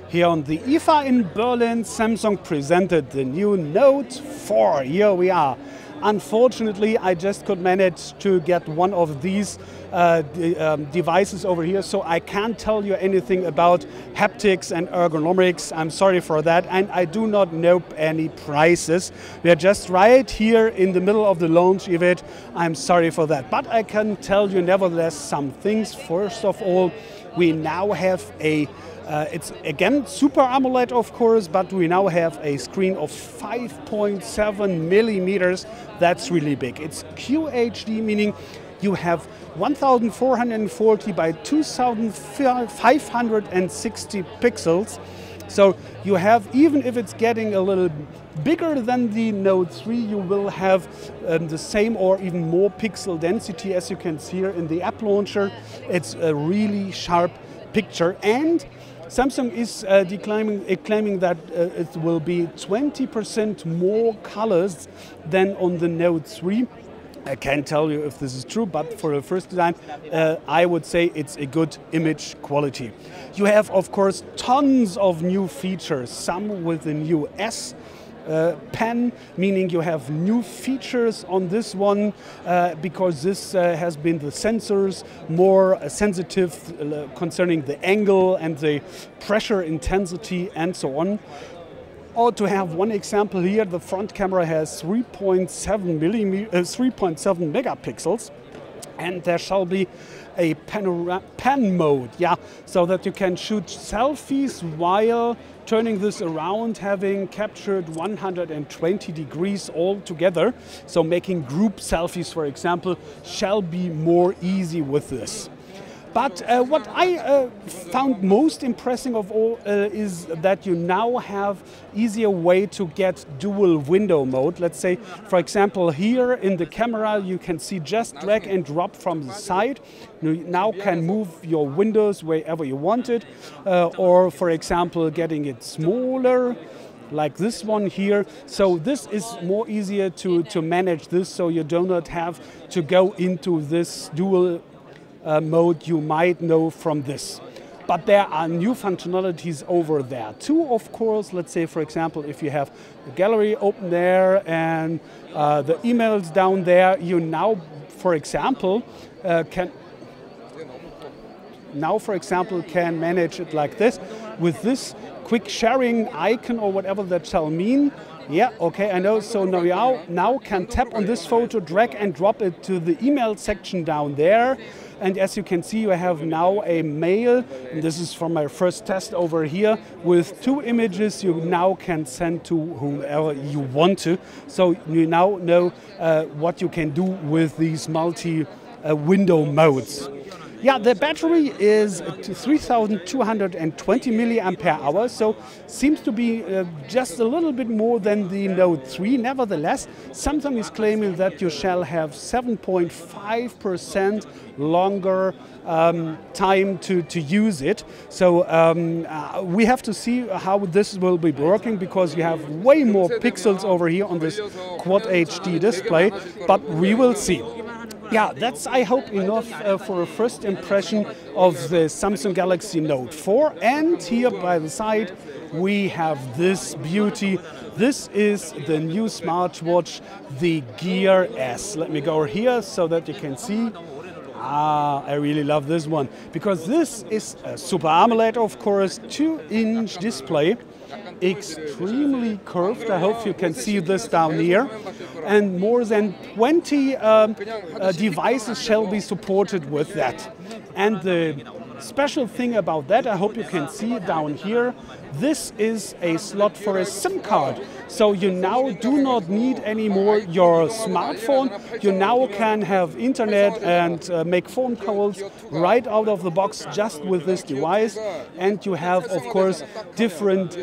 Here on the IFA in Berlin, Samsung presented the new Note 4. Here we are. Unfortunately, I just could manage to get one of these devices over here, so I can't tell you anything about haptics and ergonomics. I'm sorry for that, and I do not know any prices. We are just right here in the middle of the launch event. I'm sorry for that, but I can tell you nevertheless some things. First of all, we now have a it's again Super AMOLED, of course, but we now have a screen of 5.7 millimeters. That's really big. It's QHD, meaning you have 1440 by 2560 pixels. So you have, even if it's getting a little bigger than the Note 3, you will have the same or even more pixel density, as you can see here in the app launcher. It's a really sharp picture, and Samsung is claiming that it will be 20% more colors than on the Note 3. I can't tell you if this is true, but for the first time, I would say it's a good image quality. You have, of course, tons of new features, some with the new S Pen, meaning you have new features on this one because this has been the sensors more sensitive concerning the angle and the pressure intensity and so on. Or to have one example here, the front camera has 3.7 megapixels, and there shall be a pan mode, so that you can shoot selfies while turning this around, having captured 120 degrees altogether. So making group selfies, for example, shall be more easy with this. But what I found most impressive of all is that you now have easier way to get dual window mode. Let's say, for example, here in the camera, you can see just drag and drop from the side. You now can move your windows wherever you want it, or for example, getting it smaller, like this one here. So this is more easier to manage this, so you do not have to go into this dual mode you might know from this. But there are new functionalities over there too, of course. Let's say, for example, if you have the gallery open there and the emails down there, you now, for example, can manage it like this with this quick sharing icon or whatever that shall mean. Yeah, okay, I know. So now can tap on this photo, drag and drop it to the email section down there. And as you can see, you have now a mail, and this is from my first test over here, with 2 images you now can send to whomever you want to. So you now know what you can do with these multi-window modes. Yeah, the battery is 3,220 mAh, so seems to be just a little bit more than the Note 3. Nevertheless, Samsung is claiming that you shall have 7.5% longer time to use it. So we have to see how this will be working, because you have way more pixels over here on this Quad HD display, but we will see. Yeah, that's, I hope, enough for a first impression of the Samsung Galaxy Note 4. And here by the side, we have this beauty. This is the new smartwatch, the Gear S. Let me go here so that you can see. I really love this one, because this is a Super AMOLED, of course, 2-inch display, extremely curved. I hope you can see this down here. And more than 20 devices shall be supported with that. And the special thing about that, I hope you can see down here, this is a slot for a SIM card. So you now do not need anymore your smartphone. You now can have internet and make phone calls right out of the box just with this device. And you have, of course, different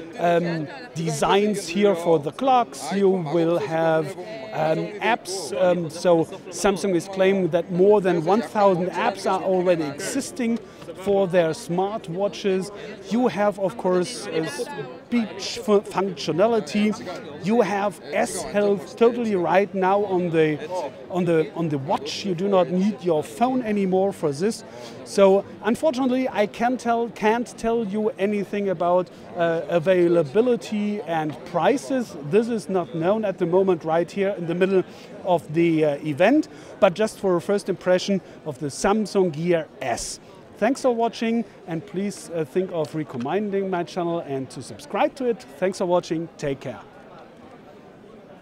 designs here for the clocks. You will have apps. So Samsung is claiming that more than 1,000 apps are already existing for their smartwatches. You have, of course, speech functionality. You have S-Health totally right now on the watch. You do not need your phone anymore for this. So unfortunately, I can't tell you anything about availability and prices. This is not known at the moment right here in the middle of the event, but just for a first impression of the Samsung Gear S. Thanks for watching, and please think of recommending my channel and to subscribe to it. Thanks for watching. Take care.